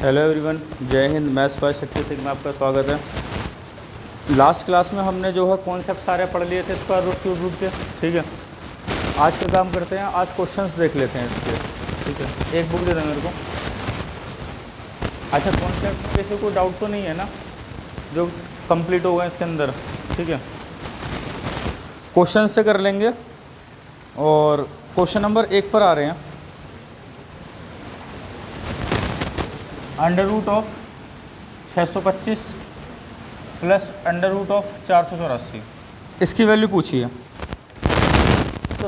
Hello everyone, जय Hind. Maths first Shakti Singh में आपका स्वागत है। लास्ट क्लास में हमने जो है कॉन्सेप्ट सारे पढ़ लिए थे स्क्वायर रूट क्यूब रूट के। ठीक है, आज का काम करते हैं, आज क्वेश्चंस देख लेते हैं इसके। ठीक है, एक बुक दे दें मेरे को। अच्छा, कॉन्सेप्ट में किसी को डाउट तो नहीं है ना जो कंप्लीट होगा इसके अंदर? ठीक है, क्वेश्चन से कर लेंगे। और क्वेश्चन नंबर 1 पर आ रहे हैं। Under root of 625 plus under root of 484, इसकी वैल्यू पूछिए। तो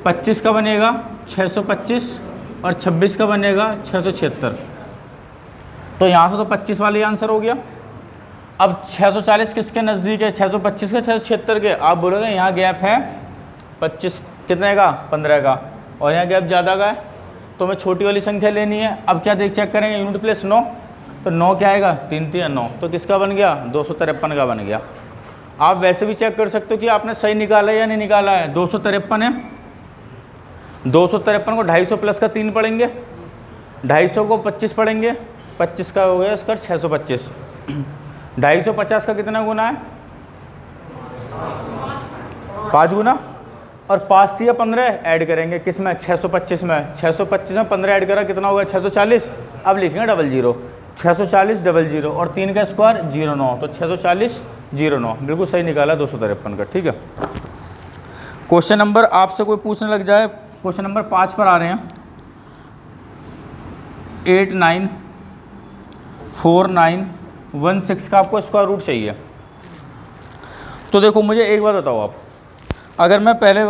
25 का बनेगा 625 और 26 का बनेगा 676। तो यहाँ से तो 25 वाली आंसर हो गया। अब 640 किसके नज़दीक है? 625 के, 676 के। आप बोलोगे यहाँ गैप है 25 कितने का? 15 का। और यहाँ गैप ज़्यादा का है, तो हमें छोटी वाली संख्या लेनी है। अब क्या चेक करेंगे? यूनिट प्लेस 9, तो 9 क्या आएगा? 3 3 9, तो किसका बन गया? 253 का बन गया। आप वैसे भी चेक कर सकते हो कि आपने सही निकाला है या नहीं निकाला है। 253 है, 253 को 250 प्लस का 3 पढ़ेंगे, 250 को 25 पढ़ेंगे, 25 का हो गया इसका 625। 250 का कितना गुना है? 5 गुना। और 5 थी 15 ऐड करेंगे किस में? 625 में। 625 में 15 ऐड करा कितना होगा? 640। अब लिखेंगे 00, 640 00 और 3 का स्क्वायर 09, तो 640 09 बिल्कुल सही निकाला 253 का। ठीक है, क्वेश्चन नंबर आपसे कोई पूछने लग जाए, क्वेश्चन नंबर 5 पर आ रहे हैं। 894916 का आपको स्क्वायर रूट चाहिए। तो देखो, मुझे एक बात बताओ आप, अगर मैं पहले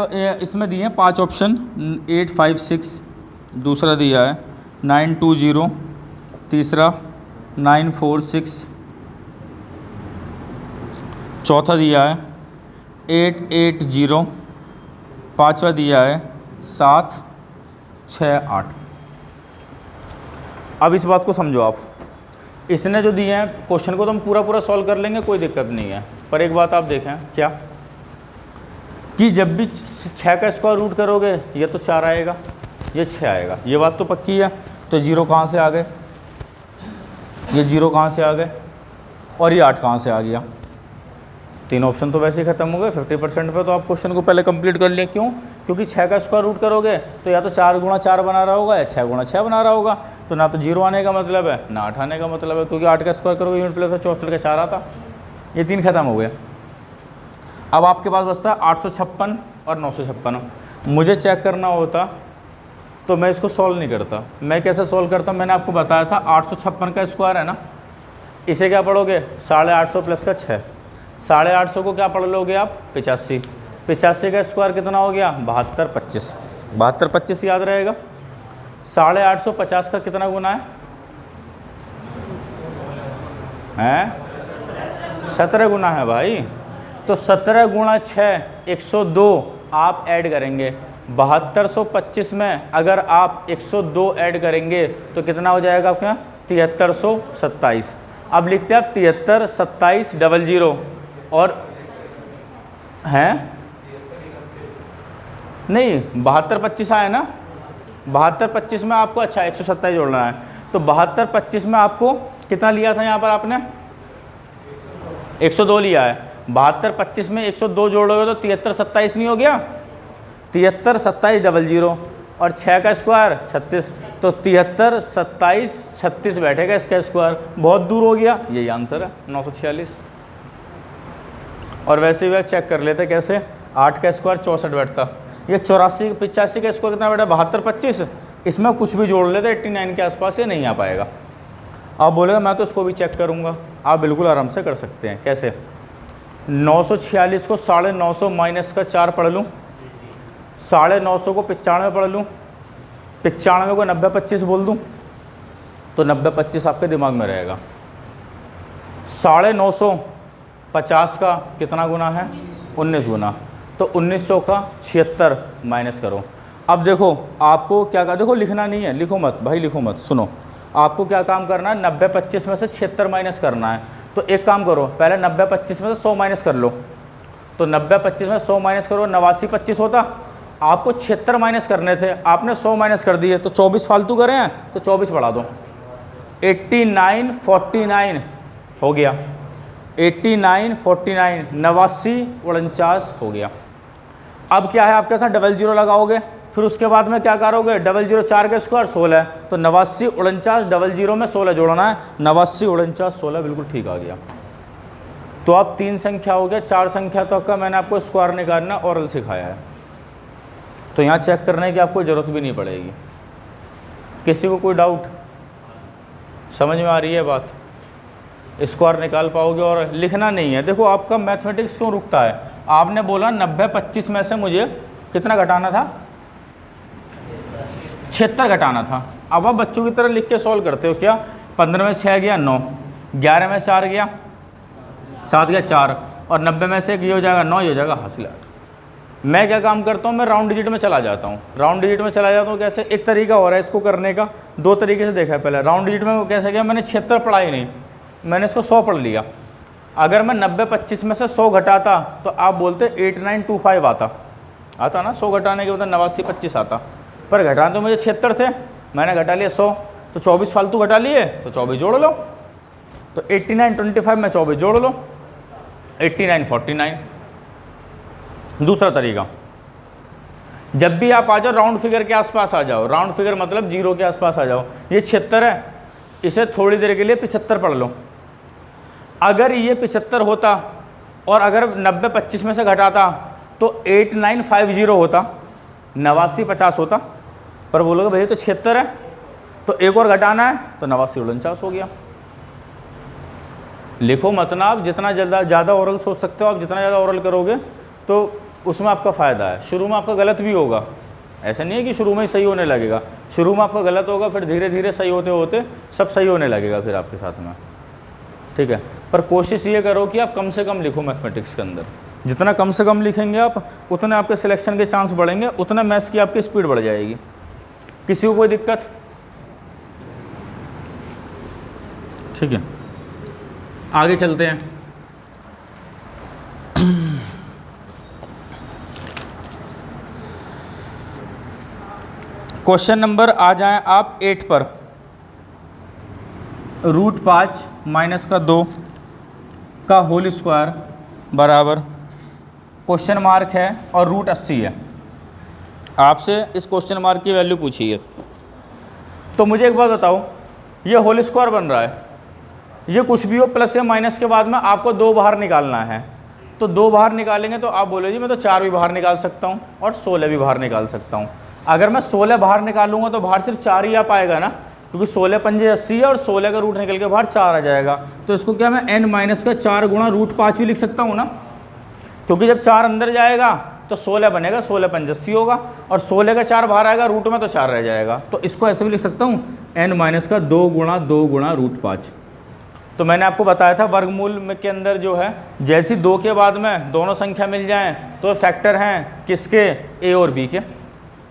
इसमें दिए हैं 5 ऑप्शन, 856, दूसरा दिया है 920, तीसरा 946, चौथा दिया है 880, पाँचवा दिया है 768। अब इस बात को समझो आप, इसने जो दिए हैं क्वेश्चन को तो हम पूरा सॉल्व कर लेंगे, कोई दिक्कत नहीं है। पर एक बात आप देखें क्या, कि जब भी 6 का स्क्वायर रूट करोगे ये तो 4 आएगा, ये 6 आएगा, ये बात तो पक्की है। तो 0 कहाँ से आ गए? ये 0 कहाँ से आ गए? और ये 8 कहाँ से आ गया? 3 ऑप्शन तो वैसे ही खत्म हो गए 50% पे। तो आप क्वेश्चन को पहले कंप्लीट कर लिया। क्यों? क्योंकि 6 का स्क्वायर रूट करोगे तो या तो 4 गुणा 4 बना रहा होगा या 6 गुणा 6 बना रहा होगा। तो ना तो 0 आने का मतलब है ना 8 आने का मतलब है, क्योंकि 8 का स्क्वायर करोगे यूनिट प्लेस 64 का 4 आता। ये 3 खत्म हो गए। अब आपके पास बचता है 856 और 956। मुझे चेक करना होता तो मैं इसको सॉल्व नहीं करता। मैं कैसे सॉल्व करता हूँ? मैंने आपको बताया था 856 का स्क्वायर है ना, इसे क्या पढ़ोगे? 850 प्लस का 6, 850 को क्या पढ़ लोगे आप? 85। 85 का स्क्वायर कितना हो गया? 72 25। 72 25 याद रहेगा। 850 का कितना गुना है? 17 गुना है भाई। तो 17 गुणा 6 102 आप ऐड करेंगे। 7225 में अगर आप 102 ऐड करेंगे तो कितना हो जाएगा आपके यहाँ 7327। अब लिखते हैं आप 732700 और हैं नहीं 7225 आया ना, 7225 में आपको अच्छा 127 जोड़ना है। तो 7225 में आपको कितना लिया था यहाँ पर आपने 102 लिया है। 7225 में 102 जोड़ोगे तो 7327 नहीं हो गया, 732700 और 6 का स्क्वायर 36, तो 732736 बैठेगा इसका स्क्वायर। बहुत दूर हो गया, यही आंसर है 946। और वैसे भी चेक कर लेते कैसे, 8 का स्क्वायर 64 बैठता, ये 84 85 का स्क्वायर कितना बैठा 7225, इसमें कुछ भी जोड़ लेते 89 के आसपास, ये नहीं आ पाएगा। आप बोलेगा मैं तो इसको भी चेक करूँगा, आप बिल्कुल आराम से कर सकते हैं। कैसे 946 को 950 माइनस का 4 पढ़ लूँ, 950 को 95 पढ़ लूँ, 95 को 90-25 बोल दूँ तो 90-25 आपके दिमाग में रहेगा। 950 50 का कितना गुना है 19 गुना, तो 1900 का 76 माइनस करो। अब देखो आपको क्या कहा, देखो लिखना नहीं है, लिखो मत भाई, लिखो मत, सुनो आपको क्या काम करना है 90-25 में से 76 माइनस करना है। तो एक काम करो, पहले 90-25 में से 100 माइनस कर लो, तो 90-25 में 100 माइनस करो 89-25 होता, आपको 76 माइनस करने थे, आपने 100 माइनस कर दिए, तो 24 फालतू करे हैं तो 24 बढ़ा दो, 89-49 हो गया, 89-49 89-49 हो गया। अब क्या है आपके साथ 00 लगाओगे, फिर उसके बाद में क्या करोगे 00 4 का स्क्वायर 16, तो 89-49 00 में 16 जोड़ना है, 89-49 16 बिल्कुल ठीक आ गया। तो अब 3 संख्या हो गया, 4 संख्या तो का मैंने आपको स्क्वायर निकालना ओरल सिखाया है, तो यहाँ चेक करने की आपको ज़रूरत भी नहीं पड़ेगी। किसी को कोई डाउट, समझ में आ रही है बात, स्क्वायर निकाल पाओगे और लिखना नहीं है। देखो आपका मैथमेटिक्स क्यों रुकता है, आपने बोला 90-25 में से मुझे कितना घटाना था 76 घटाना था। अब आप बच्चों की तरह लिख के सॉल्व करते हो क्या, 15 में 6 गया 9, 11 में 4 गया 7 गया 4, और 90 में से एक ये हो जाएगा 9, ये हो जाएगा हासिल 8। मैं क्या काम करता हूँ, मैं राउंड डिजिट में चला जाता हूँ, राउंड डिजिट में चला जाता हूँ। कैसे, एक तरीका हो रहा है इसको करने का, 2 तरीके से देखा है। पहले राउंड डिजिट में कैसे किया, मैंने 76 पढ़ा ही नहीं, मैंने इसको 100 पढ़ लिया। अगर मैं 90-25 में से 100 घटाता तो आप बोलते 8925 आता ना, 100 घटाने के बाद 89-25 आता, पर घटाने तो मुझे 76 थे, मैंने घटा लिया 100, तो 24 फालतू घटा लिए, तो 24 जोड़ लो, तो 89-25 में 24 जोड़ लो 89-49। दूसरा तरीका, जब भी आप आ जाओ राउंड फिगर के आसपास आ जाओ, राउंड फिगर मतलब 0 के आसपास आ जाओ, ये 76 है, इसे थोड़ी देर के लिए 75 पढ़ लो। अगर ये 75 होता और अगर 90-25 में से घटाता तो 8950 होता, 8950 होता, पर बोलोगे भैया तो 76 है, तो एक और घटाना है, तो 89-49 हो गया। लिखो मत ना, आप जितना ज़्यादा ओरल सोच सकते हो, आप जितना ज़्यादा ओरल करोगे तो उसमें आपका फ़ायदा है। शुरू में आपका गलत भी होगा, ऐसा नहीं है कि शुरू में ही सही होने लगेगा, शुरू में आपका गलत होगा, फिर धीरे धीरे सही होते होते सब सही होने लगेगा फिर आपके साथ में, ठीक है। पर कोशिश ये करो कि आप कम से कम लिखो मैथमेटिक्स के अंदर, जितना कम से कम लिखेंगे आप उतने आपके सिलेक्शन के चांस बढ़ेंगे, उतना मैथ्स की आपकी स्पीड बढ़ जाएगी। किसी को कोई दिक्कत, ठीक है, आगे चलते हैं। क्वेश्चन नंबर आ जाएं आप 8 पर, √5 माइनस का 2 का होल स्क्वायर बराबर, क्वेश्चन मार्क है और √80 है। आपसे इस क्वेश्चन मार्क की वैल्यू पूछी है, तो मुझे एक बात बताओ, ये होल स्क्वायर बन रहा है, ये कुछ भी हो प्लस या माइनस के बाद में आपको 2 बाहर निकालना है, तो 2 बाहर निकालेंगे तो आप बोलो जी मैं तो 4 भी बाहर निकाल सकता हूँ और 16 भी बाहर निकाल सकता हूँ। अगर मैं 16 बाहर निकालूंगा तो बाहर सिर्फ 4 ही आ पाएगा ना, क्योंकि 16 पंजे 80 है और 16 का रूट निकल के बाहर 4 आ जाएगा। तो इसको क्या मैं n माइनस का 4 गुणा √5 भी लिख सकता हूँ ना, क्योंकि जब 4 अंदर जाएगा तो 16 बनेगा, 16 पंजे 80 होगा, और 16 का 4 बाहर आएगा रूट में तो 4 रह जाएगा। तो इसको ऐसे भी लिख सकता हूँ n माइनस का 2 गुणा √5। तो मैंने आपको बताया था वर्गमूल में के अंदर जो है जैसी 2 के बाद में दोनों संख्या मिल जाएं तो फैक्टर हैं किसके, ए और बी के।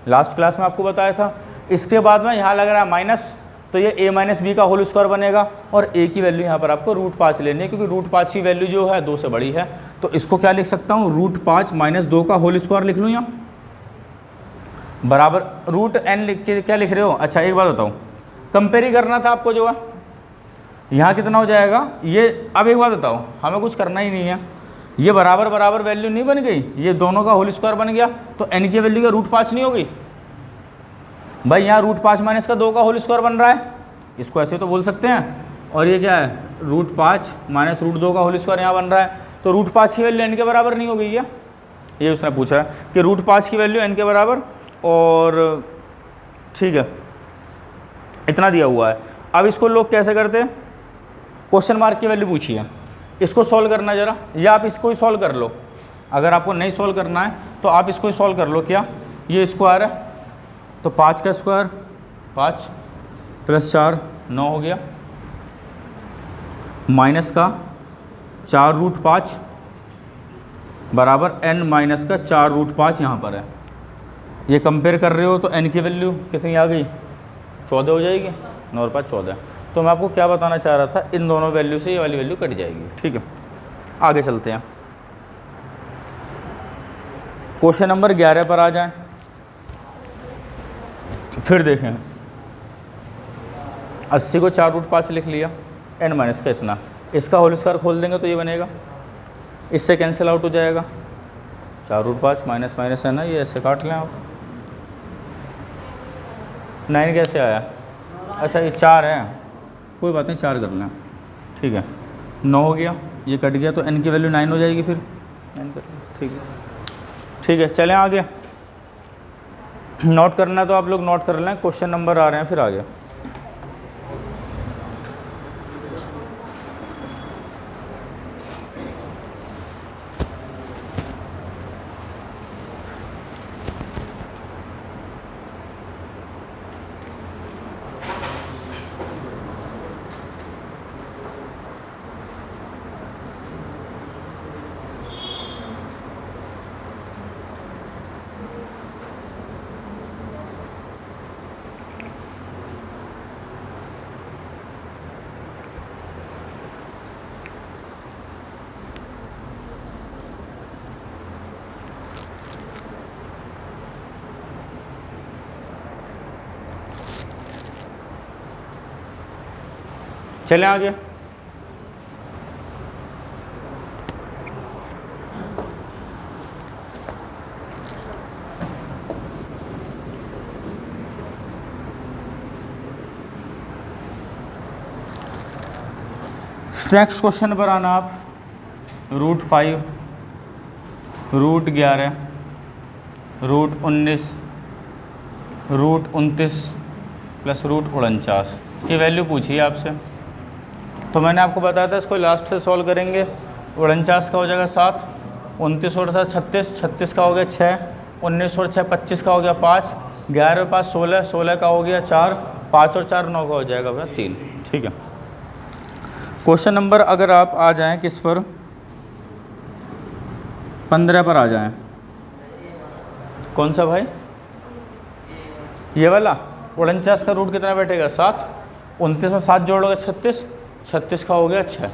लास्ट क्लास में आपको बताया था। इसके बाद में यहाँ लग रहा है माइनस, तो ये a माइनस बी का होल स्क्वायर बनेगा और a की वैल्यू यहाँ पर आपको √5 लेनी है, क्योंकि √5 की वैल्यू जो है 2 से बड़ी है। तो इसको क्या लिख सकता हूँ, √5 माइनस 2 का होल स्क्वायर लिख लूँ यहाँ, बराबर √n लिख के क्या लिख रहे हो। अच्छा एक बात बताऊँ, कंपेयर ही करना था आपको जो है, यहाँ कितना हो जाएगा ये। अब एक बात बताओ, हमें कुछ करना ही नहीं है, ये बराबर बराबर वैल्यू नहीं बन गई, ये दोनों का होल स्क्वायर बन गया, तो n की वैल्यू क्या √5 नहीं होगी भाई। यहाँ √5 माइनस का 2 का होल स्क्वायर बन रहा है, इसको ऐसे तो बोल सकते हैं। और ये क्या है, √5 माइनस √2 का होल स्क्वायर यहाँ बन रहा है, तो √5 की वैल्यू n के बराबर नहीं होगी क्या। ये उसने पूछा है कि √5 की वैल्यू n के बराबर, और ठीक है इतना दिया हुआ है। अब इसको लोग कैसे करते हैं, क्वेश्चन मार्क की वैल्यू पूछी है, इसको सॉल्व करना ज़रा, या आप इसको ही सॉल्व कर लो। अगर आपको नहीं सॉल्व करना है तो आप इसको ही सॉल्व कर लो। क्या, ये स्क्वायर है तो 5 का स्क्वायर 5 + 4 9 हो गया, माइनस का 4√5 बराबर n माइनस का 4√5 यहाँ पर है। ये कंपेयर कर रहे हो तो n की वैल्यू कितनी आ गई, 14 हो जाएगी, 9 और 5 14। तो मैं आपको क्या बताना चाह रहा था, इन दोनों वैल्यू से ये वाली वैल्यू कट जाएगी। ठीक है, आगे चलते हैं, क्वेश्चन नंबर 11 पर आ जाएं। फिर देखें, 80 को 4√5 लिख लिया, n माइनस का इतना, इसका होल स्क्वायर खोल देंगे तो ये बनेगा, इससे कैंसिल आउट हो जाएगा, 4√5 माइनस माइनस है ना, ये ऐसे काट लें आप। 9 कैसे आया, अच्छा ये 4 है, कोई बात नहीं 4 कर लें, ठीक है 9 हो गया, ये कट गया, तो n की वैल्यू 9 हो जाएगी, फिर 9 कर लें। ठीक है चलें आगे, नोट करना है तो आप लोग नोट कर लें, क्वेश्चन नंबर आ रहे हैं फिर आगे। चलें आगे, नेक्स्ट क्वेश्चन पर आना आप। √5 √11 √19 √29 प्लस √49 की वैल्यू पूछी है आपसे। तो मैंने आपको बताया था इसको लास्ट से सॉल्व करेंगे। 49 का हो जाएगा 7, 29 और 7 36, 36 का हो गया 6, 19 और 6 25 का हो गया 5, 11 और 5 16, 16 का हो गया 4, 5 और 4 9 का हो जाएगा भैया 3। ठीक है, क्वेश्चन नंबर अगर आप आ जाएं किस पर, 15 पर आ जाएं। कौन सा भाई, ये वाला। 49 का रूट कितना बैठेगा 7, 29 में 7 जोड़ोगे 36, 36 का हो गया 6,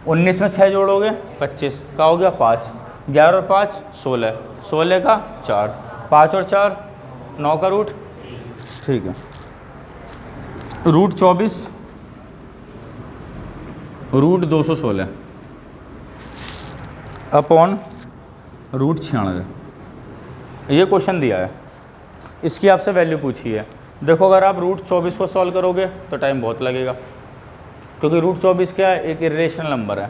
19 में 6 जोड़ोगे 25 का हो गया 5, 11 और 5 16, 16 का 4, 5 और 4 9 का रूट। ठीक है, √24 √216 अपॉन √96। ये क्वेश्चन दिया है, इसकी आपसे वैल्यू पूछी है। देखो अगर आप √24 को सॉल्व करोगे तो टाइम बहुत लगेगा, क्योंकि √24 क्या है, एक इरेशनल नंबर है।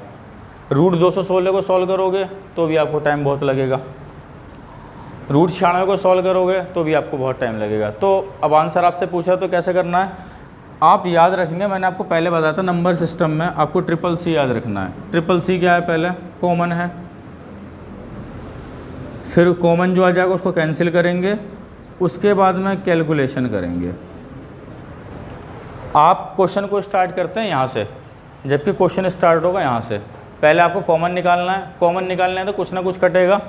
√216 को सॉल्व करोगे तो भी आपको टाइम बहुत लगेगा, √96 को सॉल्व करोगे तो भी आपको बहुत टाइम लगेगा। तो अब आंसर आपसे पूछा तो कैसे करना है, आप याद रखेंगे, मैंने आपको पहले बताया था नंबर सिस्टम में आपको CCC याद रखना है। CCC क्या है, पहले कॉमन है, फिर कॉमन जो आ जाएगा उसको कैंसिल करेंगे, उसके बाद में कैलकुलेशन करेंगे। आप क्वेश्चन को स्टार्ट करते हैं यहाँ से, जबकि क्वेश्चन स्टार्ट होगा यहाँ से। पहले आपको कॉमन निकालना है, कॉमन निकालना है तो कुछ ना कुछ कटेगा,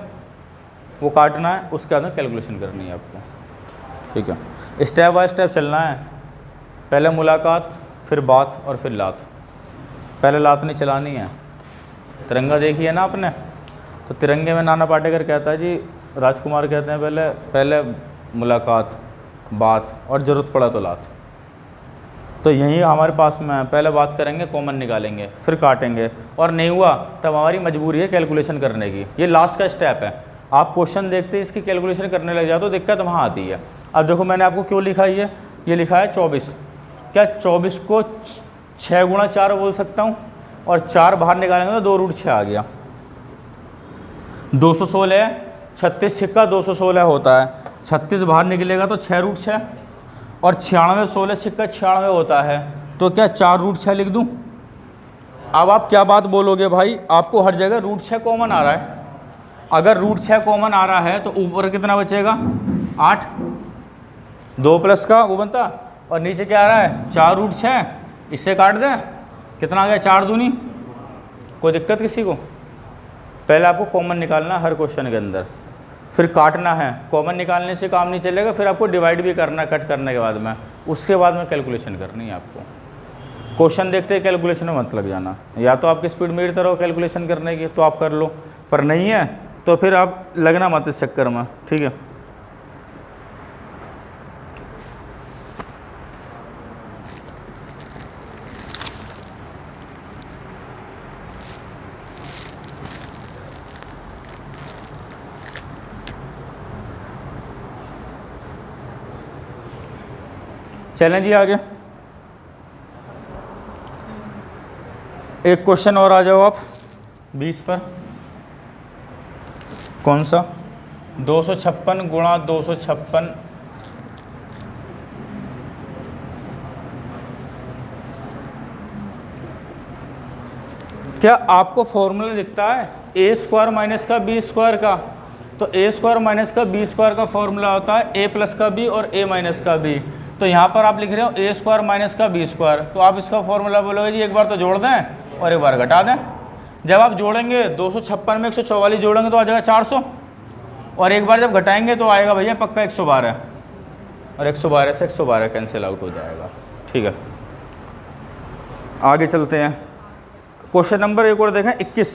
वो काटना है, उसके बाद में कैलकुलेशन करनी है आपको। ठीक है, स्टेप बाय स्टेप चलना है। पहले मुलाकात, फिर बात और फिर लात। पहले लात नहीं चलानी है। तिरंगा देखी है ना आपने, तो तिरंगे में नाना पाटेकर कहता है जी, राजकुमार कहते हैं पहले मुलाकात, बात और ज़रूरत पड़ा तो लात। तो यही हमारे पास में है, पहले बात करेंगे, कॉमन निकालेंगे, फिर काटेंगे, और नहीं हुआ तब हमारी मजबूरी है कैलकुलेशन करने की। ये लास्ट का स्टेप है। आप क्वेश्चन देखते इसकी कैलकुलेशन करने लग जाते हो, दिक्कत वहाँ आती है। अब देखो मैंने आपको क्यों लिखा है ये लिखा है 24। क्या 24 को 6 गुणा 4 बोल सकता हूँ, और 4 बाहर निकालेंगे तो 2 रूट 6 आ गया। 216, 36 सिक्का 216 होता है, 36 बाहर निकलेगा तो 6 रूट 6, और 96 16 सिक्का 96 होता है, तो क्या 4 रूट 6 लिख दूँ। अब आप क्या बात बोलोगे भाई, आपको हर जगह रूट 6 कॉमन आ रहा है। अगर रूट 6 कॉमन आ रहा है तो ऊपर कितना बचेगा, 8, 2 प्लस का वो बनता, और नीचे क्या आ रहा है, 4 रूट 6, इससे काट दें, कितना आ गया, 4 दूनी। कोई दिक्कत किसी को? पहले आपको कॉमन निकालना हर क्वेश्चन के अंदर, फिर काटना है। कॉमन निकालने से काम नहीं चलेगा, फिर आपको डिवाइड भी करना है कट करने के बाद में, उसके बाद में कैलकुलेशन करनी है आपको। क्वेश्चन देखते ही कैलकुलेशन में मत लग जाना। या तो आपकी स्पीड मेरी तरह कैलकुलेशन करने की तो आप कर लो, पर नहीं है तो फिर आप लगना मत इस चक्कर में। ठीक है, चलें जी आगे। एक क्वेश्चन और आ जाओ आप 20 पर। कौन सा? 256 गुणा 256 क्या आपको फॉर्मूला दिखता है ए स्क्वायर माइनस का बी स्क्वायर का? तो ए स्क्वायर माइनस का बी स्क्वायर का फॉर्मूला होता है ए प्लस का बी और ए माइनस का बी। तो यहाँ पर आप लिख रहे हो ए स्क्वायर माइनस का बी स्क्वायर, तो आप इसका फॉर्मूला बोलोगे जी एक बार तो जोड़ दें और एक बार घटा दें। जब आप जोड़ेंगे 256 में 144 जोड़ेंगे तो आ जाएगा 400, और एक बार जब घटाएंगे तो आएगा भैया पक्का 112, और 112 से 112 कैंसिल आउट हो जाएगा। ठीक है, आगे चलते हैं। क्वेश्चन नंबर एक और देखें 21।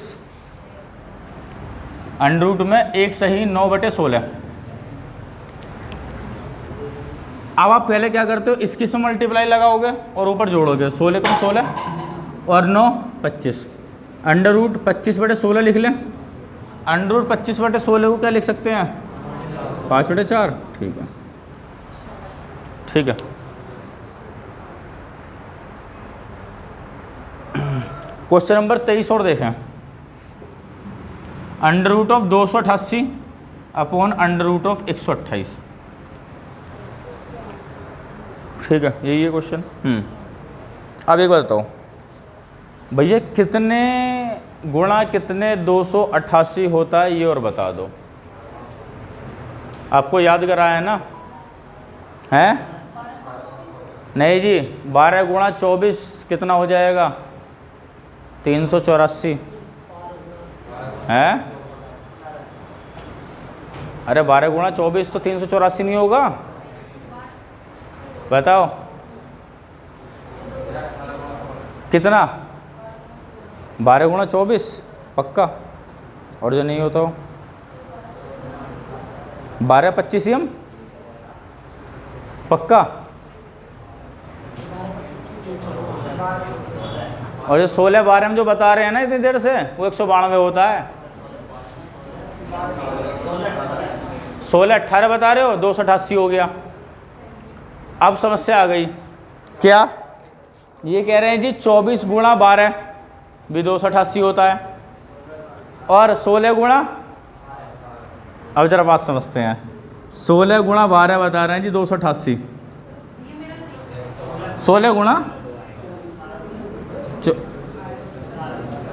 अंडर रूट में 1 सही 9/16। अब आप पहले क्या करते हो, इसकी से मल्टीप्लाई लगाओगे और ऊपर जोड़ोगे, 16 को 16 और 9 25। अंडर रूट 25/16 लिख लें। अंडर रूट 25/16 को क्या लिख सकते हैं, 5/4। ठीक है, ठीक है। क्वेश्चन नंबर 23 और देखें। Under root of 288 upon under root of 128। ठीक है, यही है क्वेश्चन। अब एक बात बताओ भैया, कितने गुणा कितने 288 होता है, ये और बता दो। आपको याद कराया है ना, हैं? नहीं जी, 12 गुणा 24 कितना हो जाएगा, 384 है। अरे 12 गुणा 24 तो 384 नहीं होगा, बताओ कितना, 12 गुणा 24 पक्का, और जो नहीं होता हो 12 25 ही हम पक्का, और जो 16 12 हम जो बता रहे हैं ना इतनी देर से, वो 192 होता है। 16 18 बता रहे हो, 288 हो गया। अब समस्या आ गई, क्या ये कह रहे हैं जी 24 गुणा 12 भी 288 होता है, और 16 गुणा, अब जरा बात समझते हैं, 16 गुणा 12 बता रहे हैं जी 288, 16 गुणा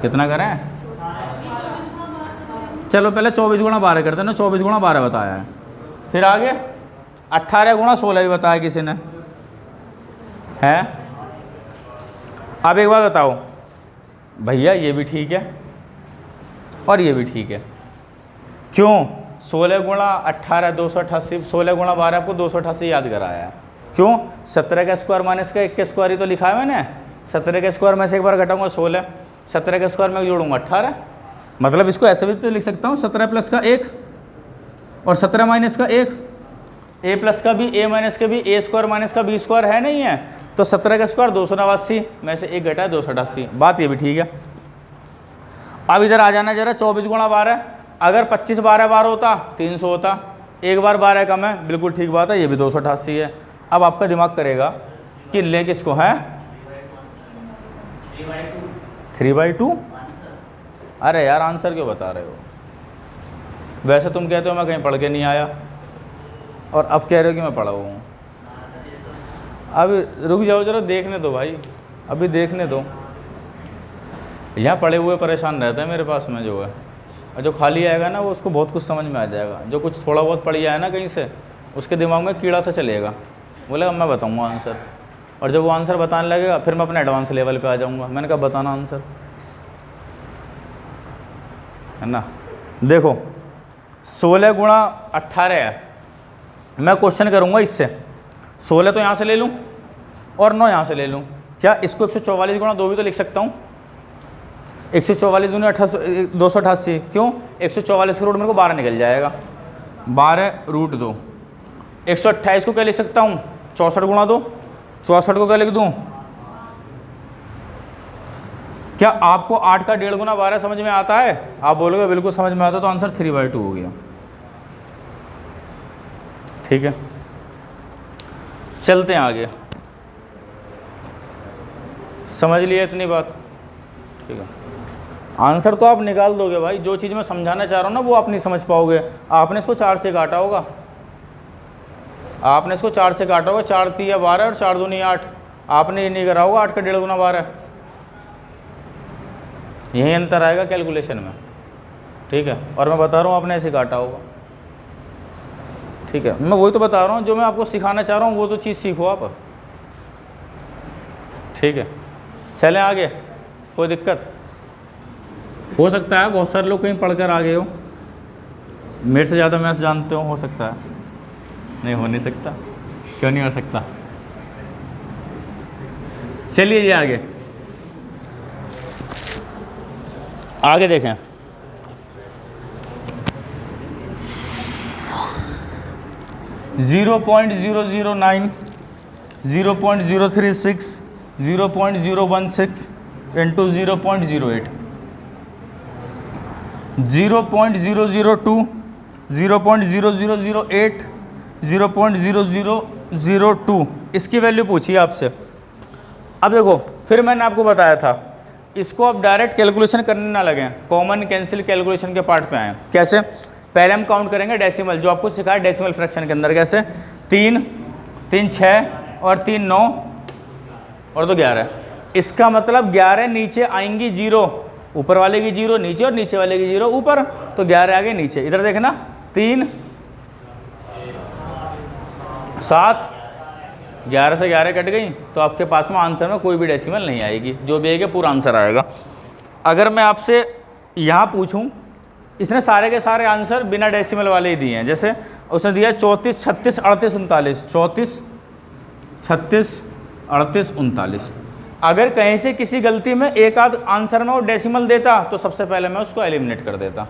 कितना करें, चलो पहले 24 गुणा 12 करते हैं ना, 24 गुणा 12 बताया है, फिर आगे 18 गुणा 16 भी बताया किसी ने है। अब एक बात बताओ, भैया ये भी ठीक है और ये भी ठीक है। क्यों? 16 गुणा 18 288, 16 गुणा 12 आपको 288 याद कराया है। क्यों? 17 का स्क्वायर माइनस का 1 का स्क्वायर ही तो लिखा है मैंने। 17 के स्क्वायर में से एक बार घटाऊंगा 16, 17 के स्क्वायर में जोड़ूंगा 18, मतलब इसको ऐसे भी तो लिख सकता हूँ 17 प्लस का 1 और 17 माइनस का 1, ए प्लस का भी ए माइनस का भी, ए स्क्वायर माइनस का बी स्क्वायर है नहीं है, तो 17 का स्क्वायर 289 में से 1 घटा है 288, बात ये भी ठीक है। अब इधर आ जाना जरा, 24 गुणा 12, अगर 25 12 बार होता 300 होता, एक बार 12 कम है, बिल्कुल ठीक बात है, ये भी 288 है। अब आपका दिमाग करेगा कि ले किसको है 3/2। अरे यार आंसर क्यों बता रहे हो? वैसे तुम कहते हो मैं कहीं पढ़ के नहीं आया और अब कह रहे हो कि मैं पढ़ा हुआ हूँ। अब रुक जाओ जरा, देखने दो भाई, अभी देखने दो। यहाँ पढ़े हुए परेशान रहते हैं मेरे पास में जो है, और जो खाली आएगा ना वो उसको बहुत कुछ समझ में आ जाएगा। जो कुछ थोड़ा बहुत पढ़ आया ना कहीं से, उसके दिमाग में कीड़ा सा चलेगा, बोलेगा मैं बताऊँगा आंसर, और जब वो आंसर बताने लगेगा फिर मैं अपने एडवांस लेवल पे आ जाऊँगा। मैंने कहा बताना आंसर, है ना। देखो 16 गुणा 18 है, मैं क्वेश्चन करूँगा इससे, 16 तो यहाँ से ले लूँ और 9 यहाँ से ले लूँ। क्या इसको 144 गुणा 2 भी तो लिख सकता हूँ? 144 दूनी 288, क्यों? 144 का रूट मेरे को 12 निकल जाएगा, 12√2। 128 को क्या लिख सकता हूँ? 64 गुणा 2, 64 को क्या लिख दूँ? क्या आपको 8 का 1.5 गुना 12 समझ में आता है? आप बोलोगे बिल्कुल समझ में आता, तो आंसर 3/2 हो गया। ठीक है, चलते हैं आगे। समझ लिए इतनी बात? ठीक है, आंसर तो आप निकाल दोगे भाई। जो चीज़ मैं समझाना चाह रहा हूँ ना वो आप नहीं समझ पाओगे। आपने इसको 4 से काटा होगा, आपने इसको 4 से काटा होगा, 4 3 12 और 4 2 8। आपने ये नहीं करा होगा 8 का 1.5 गुना 12। यही अंतर आएगा कैलकुलेशन में, ठीक है। और मैं बता रहा हूँ आपने ऐसे काटा होगा, ठीक है। मैं वही तो बता रहा हूँ, जो मैं आपको सिखाना चाह रहा हूँ वो तो चीज़ सीखो आप, ठीक है। चलें आगे, कोई दिक्कत? हो सकता है बहुत सारे लोग कहीं पढ़कर आ गए हो, मेरे से ज़्यादा मैथ्स जानते हो सकता है। नहीं, हो नहीं सकता। क्यों नहीं हो सकता? चलिए ये आगे आगे देखें। (0.009, 0.036, 0.016 इंटू 0.08, 0.002, 0.0008, 0.0002 इसकी वैल्यू पूछी है आपसे। अब देखो, फिर मैंने आपको बताया था इसको आप डायरेक्ट कैलकुलेशन करने ना लगें, कॉमन कैंसिल कैलकुलेशन के पार्ट पे आए। कैसे? पहले हम काउंट करेंगे डेसिमल, जो आपको सिखाया डेसिमल फ्रैक्शन के अंदर। कैसे? 3 3 6 और 3 9 और 2 11। इसका मतलब 11 नीचे आएंगी 0, ऊपर वाले की 0 नीचे और नीचे वाले की 0 ऊपर, तो 11 आगे नीचे। इधर देखना 3 7, 11 से 11 कट गई, तो आपके पास में आंसर में कोई भी डेसिमल नहीं आएगी, जो भी आएगा पूरा आंसर आएगा। अगर मैं आपसे यहाँ पूछूं, इसने सारे के सारे आंसर बिना डेसिमल वाले ही दिए हैं। जैसे उसने दिया 34 36 38 39, 34 36 38 39। अगर कहीं से किसी गलती में एक आध आंसर में वो डेसिमल देता तो सबसे पहले मैं उसको एलिमिनेट कर देता।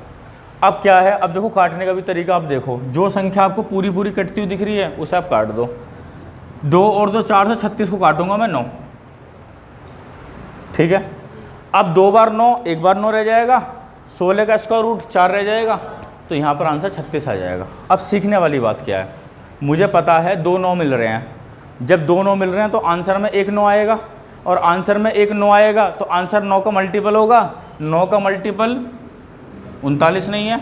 अब क्या है, अब देखो काटने का भी तरीका। आप देखो, जो संख्या आपको पूरी पूरी कटती हुई दिख रही है उसे आप काट दो। 2 और 2 4 से 36 को काटूंगा मैं 9, ठीक है। अब 2 बार 9, 1 बार 9 रह जाएगा, 16 का स्क्वायर रूट 4 रह जाएगा, तो यहाँ पर आंसर 36 आ जाएगा। अब सीखने वाली बात क्या है, मुझे पता है 2 9 मिल रहे हैं। जब 2 9 मिल रहे हैं तो आंसर में 1 9 आएगा, और आंसर में 1 9 आएगा तो आंसर 9 का मल्टीपल होगा। 9 का मल्टीपल 39 नहीं है,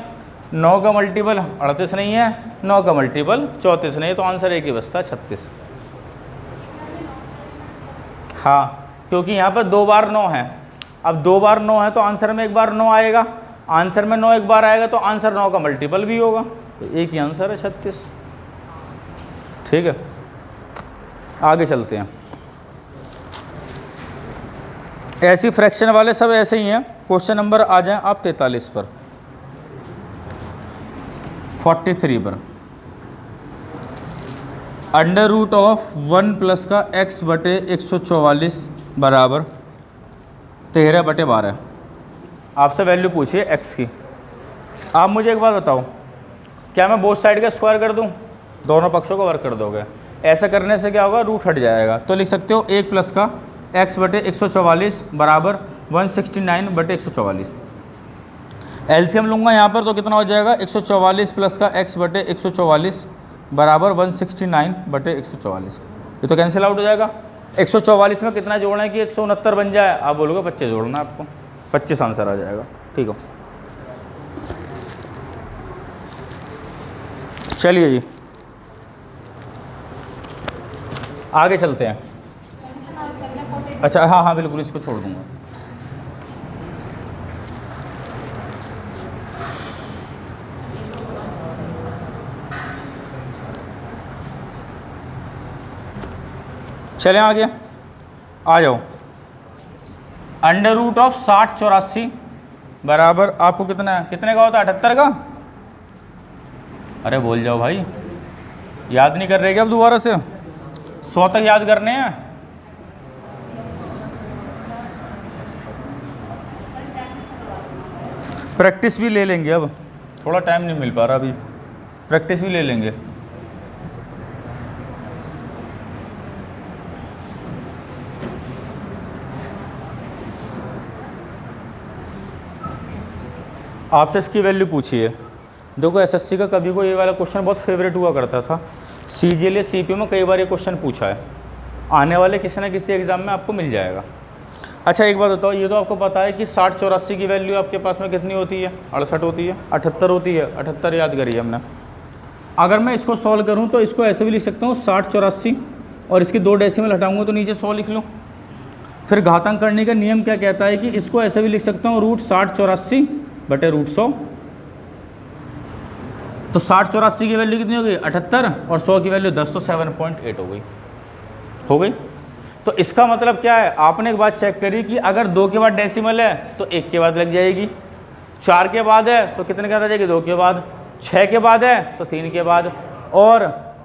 9 का मल्टीपल 38 नहीं है, 9 का मल्टीपल 34 नहीं है, तो आंसर एक ही बचता है 36। हाँ, क्योंकि यहाँ पर 2 बार 9 है। अब 2 बार 9 है तो आंसर में 1 बार 9 आएगा, आंसर में 9 एक बार आएगा तो आंसर 9 का मल्टीपल भी होगा, तो एक ही आंसर है 36, ठीक है। आगे चलते हैं। ऐसी फ्रैक्शन वाले सब ऐसे ही हैं। क्वेश्चन नंबर आ जाएं आप 43 पर, 43 पर। अंडर रूट ऑफ 1 प्लस का x बटे 144 बराबर 13/12। आपसे वैल्यू पूछिए x की। आप मुझे एक बात बताओ, क्या मैं बोथ साइड का स्क्वायर कर दूं? दोनों पक्षों को वर्क कर दोगे। ऐसा करने से क्या होगा, रूट हट जाएगा। तो लिख सकते हो 1 प्लस का x बटे 144 बराबर 169 बटे 144। एलसीएम लूँगा यहाँ पर तो कितना हो जाएगा, 144 प्लस का x बटे 144 बराबर 169 बटे 144। ये तो कैंसिल आउट हो जाएगा। 144 में कितना जोड़ना है कि 169 बन जाए? आप बोलोगे 25 जोड़ना है आपको, 25 आंसर आ जाएगा। ठीक हो, चलिए जी आगे चलते हैं। अच्छा हाँ हाँ बिल्कुल, इसको छोड़ दूंगा। चलें आगे, आ जाओ। अंडर रूट ऑफ 60 84 बराबर आपको कितना है, कितने का होता है, 78 का? अरे बोल जाओ भाई, याद नहीं कर रहे क्या अब दोबारा से? 100 तक याद करने हैं। प्रैक्टिस भी ले लेंगे, अब थोड़ा टाइम नहीं मिल पा रहा, अभी प्रैक्टिस भी ले लेंगे। आपसे इसकी वैल्यू पूछिए। देखो एसएससी का कभी को ये वाला क्वेश्चन बहुत फेवरेट हुआ करता था। सीजीएल या सीपीओ में कई बार ये क्वेश्चन पूछा है। आने वाले किसी न किसी एग्जाम में आपको मिल जाएगा। अच्छा एक बात बताओ, ये तो आपको पता है कि 60 84 की वैल्यू आपके पास में कितनी होती है, 68 होती है, 78 होती है, 78 याद करिए हमने। अगर मैं इसको सॉल्व करूँ तो इसको ऐसे भी लिख सकता हूँ 60 84 और इसकी 2 डेसिमल हटाऊँगा तो नीचे 100 लिख लो। फिर घातांक करने का नियम क्या कहता है कि इसको ऐसे भी लिख सकता हूँ रूट 60 84 बटे रूट 100। तो 60 84 की वैल्यू कितनी हो गई, 78 और 100 की वैल्यू 10, तो 7.8 हो गई। तो इसका मतलब क्या है, आपने एक बात चेक करी कि अगर 2 के बाद डेसिमल है तो 1 के बाद लग जाएगी, 4 के बाद है तो कितने के बाद आ जाएगी, 2 के बाद, 6 के बाद है तो 3 के बाद, और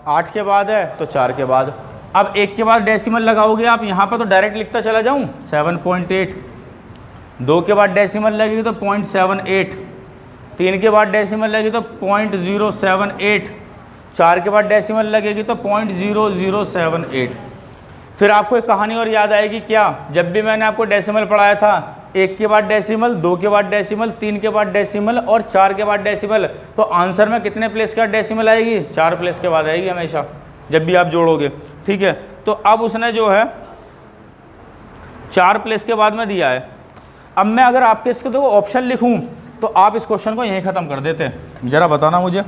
8 के बाद है तो 4 के बाद। अब 1 के बाद डेसिमल लगाओगे आप यहाँ पर तो डायरेक्ट लिखता चला जाऊँ 7.8, 2 के बाद डेसिमल लगेगी तो 0.78, 3 के बाद डेसिमल लगेगी तो 0.078, 4 के बाद डेसिमल लगेगी तो 0.0078। फिर आपको एक कहानी और याद आएगी क्या, जब भी मैंने आपको डेसिमल पढ़ाया था 1 के बाद डेसिमल, 2 के बाद डेसिमल, 3 के बाद डेसिमल और 4 के बाद डेसिमल, तो आंसर में कितने प्लेस का डेसिमल आएगी, 4 प्लेस के बाद आएगी हमेशा जब भी आप जोड़ोगे। ठीक है, तो अब उसने जो है 4 प्लेस के बाद में दिया है। अब मैं अगर आपके इसके देखो ऑप्शन लिखूं तो आप इस क्वेश्चन को यहीं ख़त्म कर देते हैं। ज़रा बताना मुझे,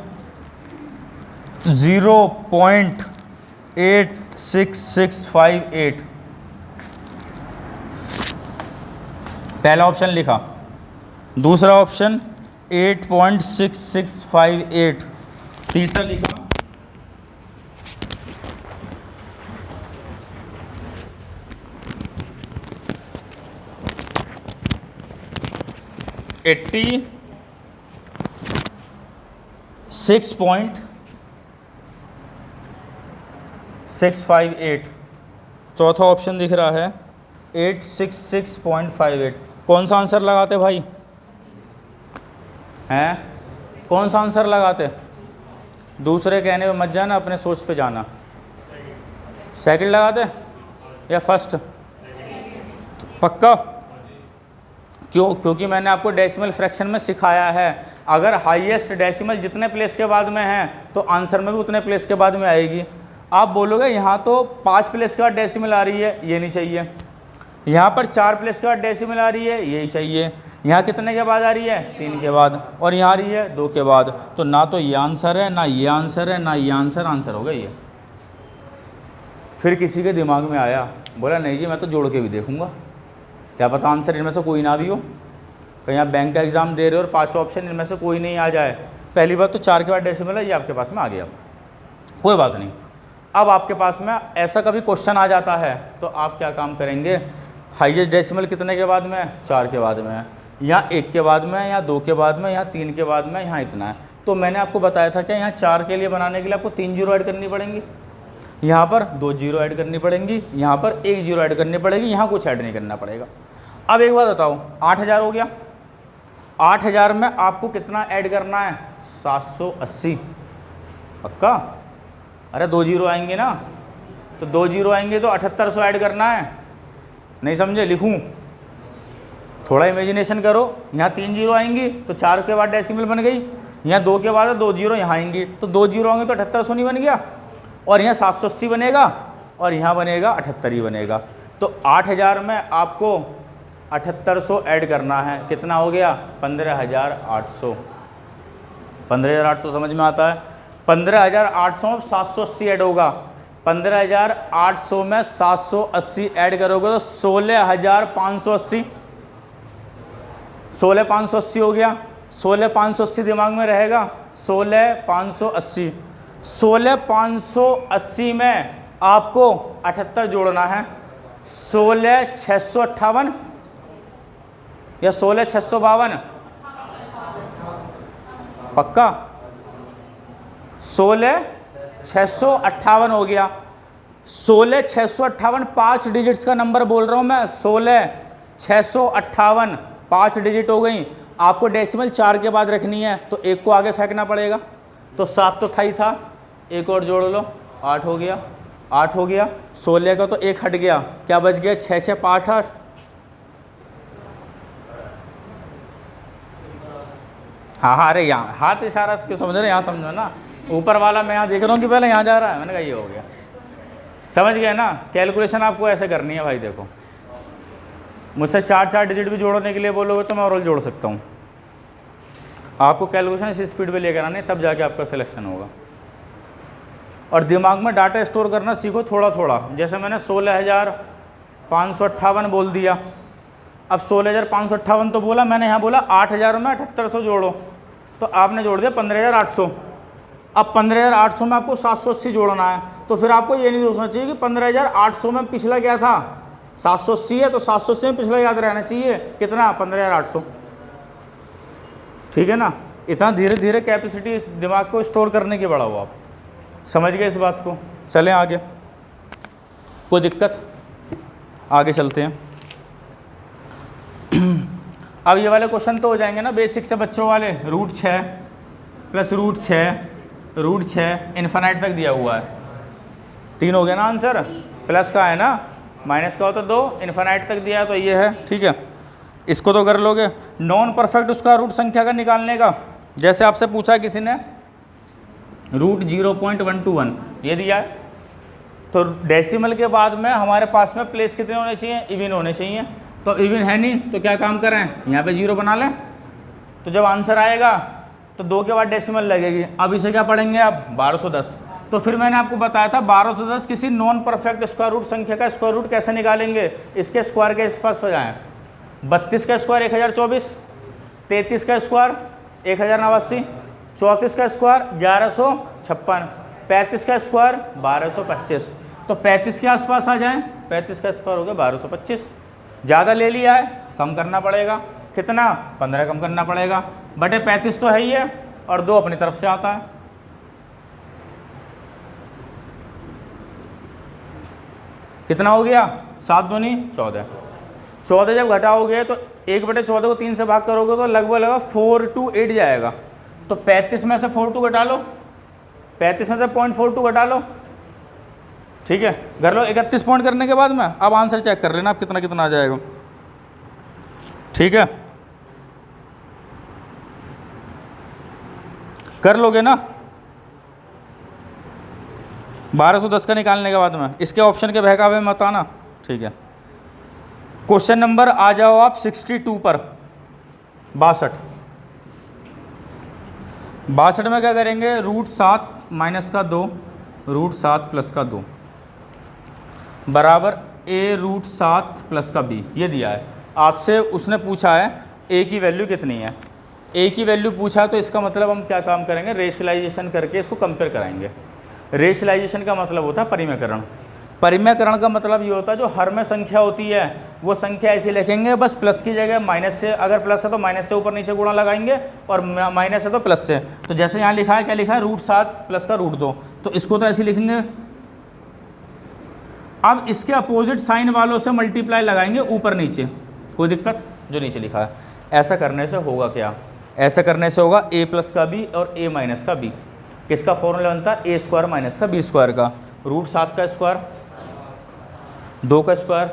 0.86658 पहला ऑप्शन लिखा, दूसरा ऑप्शन 8.6658, तीसरा लिखा 86.658, चौथा ऑप्शन दिख रहा है 866.58। कौन सा आंसर लगाते भाई हैं, कौन सा आंसर लगाते? दूसरे कहने पे मत जाना, अपने सोच पे जाना। सेकंड लगाते या फर्स्ट? पक्का? क्यों? क्योंकि मैंने आपको डेसिमल फ्रैक्शन में सिखाया है, अगर हाईएस्ट डेसिमल जितने प्लेस के बाद में है तो आंसर में भी उतने प्लेस के बाद में आएगी। आप बोलोगे यहाँ तो 5 प्लेस के बाद डेसिमल आ रही है, ये नहीं चाहिए। यहाँ पर 4 प्लेस के बाद डेसिमल आ रही है, यही चाहिए। यहाँ कितने के बाद आ रही है, 3 के बाद, और यहाँ आ रही है 2 के बाद। तो ना तो ये आंसर है, ना ये आंसर है, ना ये आंसर। आंसर हो गई है। फिर किसी के दिमाग में आया, बोला नहीं जी मैं तो जोड़ के भी देखूँगा, क्या पता आंसर इनमें से कोई ना भी हो। कहीं आप बैंक का एग्ज़ाम दे रहे हो और 5 ऑप्शन इनमें से कोई नहीं आ जाए। पहली बात तो 4 के बाद डेसिमल है, ये आपके पास में आ गया, कोई बात नहीं। अब आपके पास में ऐसा कभी क्वेश्चन आ जाता है तो आप क्या काम करेंगे, हाईएस्ट डेसिमल कितने के बाद में है? 4 के बाद में है। यहाँ 1 के बाद में है, यहाँ 2 के बाद में, यहाँ 3 के बाद में, यहाँ इतना है। तो मैंने आपको बताया था कि यहाँ 4 के लिए बनाने के लिए आपको 3 जीरो ऐड करनी पड़ेंगी, यहाँ पर 2 जीरो ऐड करनी पड़ेंगी, यहाँ पर 1 जीरो ऐड करनी पड़ेगी, यहाँ कुछ ऐड नहीं करना पड़ेगा। अब एक बात बताओ, 8000 हो गया। 8000 में आपको कितना ऐड करना है? 780। पक्का? अरे 2 जीरो आएंगे ना, तो 2 जीरो आएंगे तो 7800 ऐड करना है। नहीं समझे? लिखूं? थोड़ा इमेजिनेशन करो। यहाँ 3 जीरो आएंगी तो 4 के बाद डेसिमल बन गई, यहाँ 2 के बाद 2 जीरो यहाँ आएंगी, तो 2 जीरो आएंगे तो 7800 नहीं बन गया, और यहाँ 780 बनेगा, और यहाँ बनेगा 78 ही बनेगा। तो 8000 में आपको 7800 ऐड करना है। कितना हो गया? 15800। 15800 समझ में आता है? 15800 में 780 ऐड होगा। 15800 में 780 ऐड करोगे तो 16580। 16580 हो गया। 16580 दिमाग में रहेगा। 16580। 16580 में आपको 78 जोड़ना है। 16658 या 16652? पक्का? 16658 हो गया। 16658 5 डिजिट्स का नंबर बोल रहा हूँ मैं। 16658 5 डिजिट हो गई। आपको डेसिमल 4 के बाद रखनी है तो 1 को आगे फेंकना पड़ेगा। तो 7 तो था ही था, 1 और जोड़ लो, 8 हो गया। 8 हो गया। 16 का तो 1 हट गया, क्या बच गया? 6 6 5 8। हाँ, अरे यहाँ हाथ इशारा क्यों समझ रहे? यहाँ समझो ना, ऊपर वाला मैं यहाँ देख रहा हूँ कि पहले यहाँ जा रहा है, मैंने कहा ये हो गया। समझ गए ना? कैलकुलेशन आपको ऐसे करनी है भाई। देखो, मुझसे 4 डिजिट भी जोड़ने के लिए बोलोगे तो मैं और जोड़ सकता हूँ। आपको कैलकुलेशन इसी स्पीड पे लेकर आनी, तब जाके आपका सिलेक्शन होगा। और दिमाग में डाटा स्टोर करना सीखो थोड़ा थोड़ा। जैसे मैंने 16558 बोल दिया। अब 16558 तो बोला मैंने, यहाँ बोला 8000 में 7800 जोड़ो, तो आपने जोड़ दिया 15800। अब 15800 में आपको 780 जोड़ना है। तो फिर आपको ये नहीं सोचना चाहिए कि 15800 में पिछला क्या था, 780 है, तो 780 में पिछला याद रहना चाहिए कितना, 15800। ठीक है ना? इतना धीरे धीरे कैपेसिटी दिमाग को स्टोर करने की बढ़ाओ आप। समझ गए इस बात को? चलें आगे, कोई दिक्कत? आगे चलते हैं। अब ये वाले क्वेश्चन तो हो जाएंगे ना बेसिक से बच्चों वाले। √6 प्लस √6 √6 इन्फिनाइट तक दिया हुआ है। 3 हो गया ना आंसर? प्लस का है ना, माइनस का हो तो 2, इन्फिनाइट तक दिया है तो ये है। ठीक है, इसको तो कर लोगे। नॉन परफेक्ट उसका रूट संख्या का निकालने का, जैसे आपसे पूछा किसी ने √0.121 ये दिया है, तो डेसिमल के बाद में हमारे पास में प्लेस कितने होने चाहिए? इवन होने चाहिए। तो इवन है नहीं तो क्या काम करें, यहाँ पे 0 बना लें। तो जब आंसर आएगा तो 2 के बाद डेसिमल लगेगी। अब इसे क्या पढ़ेंगे आप? 1210। तो फिर मैंने आपको बताया था 1210 किसी नॉन परफेक्ट स्क्वायर रूट संख्या का स्क्वायर रूट कैसे निकालेंगे? इसके स्क्वायर के आसपास पर जाएँ। 32 का स्क्वायर 1024, 33 का स्क्वायर 1089, 34 का स्क्वायर 1156, 35 का स्क्वायर 1225। तो 35 के आसपास आ जाएं। 35 का स्क्वायर हो गया 1225। ज़्यादा ले लिया है, कम करना पड़ेगा। कितना? 15 कम करना पड़ेगा। बटे 35 तो है ही है, और 2 अपनी तरफ से आता है। कितना हो गया? 7 दूनी 14। 14 जब घटाओगे तो 1/14 को 3 से भाग करोगे तो लगभग 428 जाएगा। तो 35 में से 42 घटा लो, 35 में से 0.42 घटा लो। ठीक है, कर लो। 31 पॉइंट करने के बाद में अब आंसर चेक कर लेना आप कितना कितना आ जाएगा। ठीक है, कर लोगे ना? 1210 का निकालने के बाद में इसके ऑप्शन के बहकावे में मत आना। ठीक है, क्वेश्चन नंबर आ जाओ आप 62 पर। 62 में क्या करेंगे? √7 माइनस का 2 √7 प्लस का 2 बराबर a √7 प्लस का b। ये दिया है आपसे। उसने पूछा है a की वैल्यू कितनी है। a की वैल्यू पूछा तो इसका मतलब हम क्या काम करेंगे? रेशलाइजेशन करके इसको कंपेयर कराएंगे। रेशलाइजेशन का मतलब होता है परिमेयकरण। परिमेयकरण का मतलब ये होता है जो हर में संख्या होती है वो संख्या ऐसी लिखेंगे, बस प्लस की जगह माइनस से, अगर प्लस है तो माइनस से ऊपर नीचे गुणा लगाएंगे और माइनस है तो प्लस से। तो जैसे यहाँ लिखा है, क्या लिखा है, √7 प्लस का √2, तो इसको तो ऐसे लिखेंगे। अब इसके अपोजिट साइन वालों से मल्टीप्लाई लगाएंगे ऊपर नीचे, कोई दिक्कत, जो नीचे लिखा है। ऐसा करने से होगा क्या, ऐसा करने से होगा a प्लस का b और a माइनस का b। किसका फॉर्मूला बनता है, a स्क्वायर माइनस का b स्क्वायर का। √7 का स्क्वायर, 2 का स्क्वायर,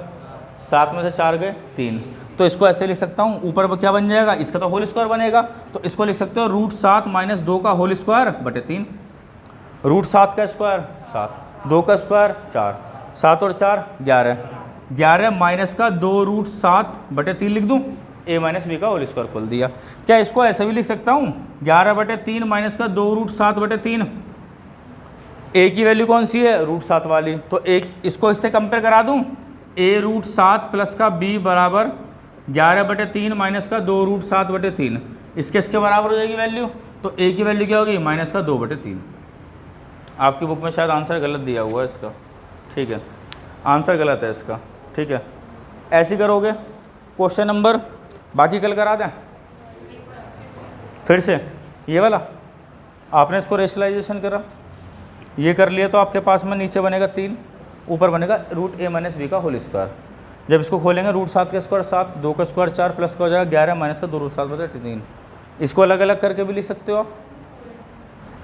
7 में से 4 गए 3, तो इसको ऐसे लिख सकता हूँ, ऊपर क्या बन जाएगा, इसका तो होल स्क्वायर बनेगा, तो इसको लिख सकते हो √7 माइनस 2 का होल स्क्वायर बटे 3। √7 का स्क्वायर 7, 2 का स्क्वायर 4, 7 और 4 11, 11 माइनस का 2√7 बटे 3 लिख दूँ, a माइनस बी का होल स्क्वायर खोल दिया। क्या इसको ऐसे भी लिख सकता हूँ, 11 बटे 3 माइनस का 2√7 बटे 3। a की वैल्यू कौन सी है, √7 वाली, तो एक इसको इससे कंपेयर करा दूँ, a√7 प्लस का b बराबर 11 बटे 3 माइनस का 2√7 बटे 3, इसके बराबर हो जाएगी वैल्यू, तो a की वैल्यू क्या होगी, माइनस का 2 बटे 3। आपकी बुक में शायद आंसर गलत दिया हुआ है इसका, ठीक है, आंसर गलत है इसका, ठीक है। ऐसे करोगे क्वेश्चन नंबर, बाकी कल करा दें फिर से, ये वाला आपने इसको रेशनलाइजेशन करा, ये कर लिया, तो आपके पास में नीचे बनेगा 3, ऊपर बनेगा √a माइनस b का होल स्क्वायर। जब इसको खोलेंगे √7 का स्क्वायर 7, 2 का स्क्वायर 4 प्लस का हो जाएगा 11 माइनस का 2√7 बटे 3। इसको अलग अलग करके भी लिख सकते हो आप,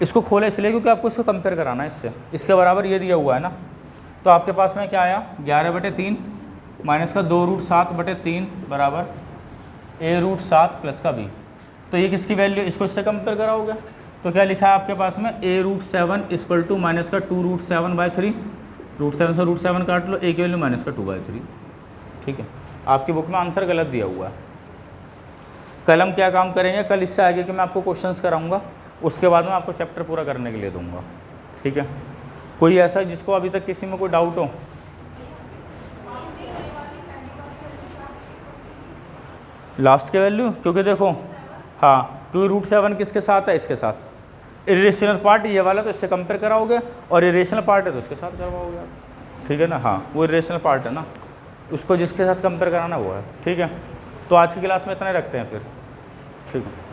इसको खोले इसलिए क्योंकि आपको इसको कंपेयर कराना है इससे, इसके बराबर ये दिया हुआ है ना, तो आपके पास में क्या आया, 11 बटे 3 माइनस का 2√7 बटे 3 बराबर a√7 प्लस का b। तो ये किसकी वैल्यू, इसको इससे कंपेयर कराओगे, तो क्या लिखा है आपके पास में, a√7 इक्वल टू माइनस का 2√7/3, √7 से √7 काट लो, a की वैल्यू माइनस का 2/3, ठीक है। आपकी बुक में आंसर गलत दिया हुआ है। कल हम क्या काम करेंगे, कल इससे आगे कि मैं आपको क्वेश्चंस कराऊंगा, उसके बाद में आपको चैप्टर पूरा करने के लिए दूंगा, ठीक है। कोई ऐसा जिसको अभी तक किसी में कोई डाउट हो, लास्ट के वैल्यू, क्योंकि देखो हाँ, क्योंकि √7 किसके साथ है, इसके साथ, इरेशनल पार्ट ये वाला तो इससे कंपेयर कराओगे, और इरेशनल पार्ट है तो इसके साथ करवाओगे आप, ठीक है ना। हाँ, वो इरेशनल पार्ट है ना, उसको जिसके साथ कंपेयर कराना वो है, ठीक है। तो आज की क्लास में इतना रखते हैं फिर, ठीक है।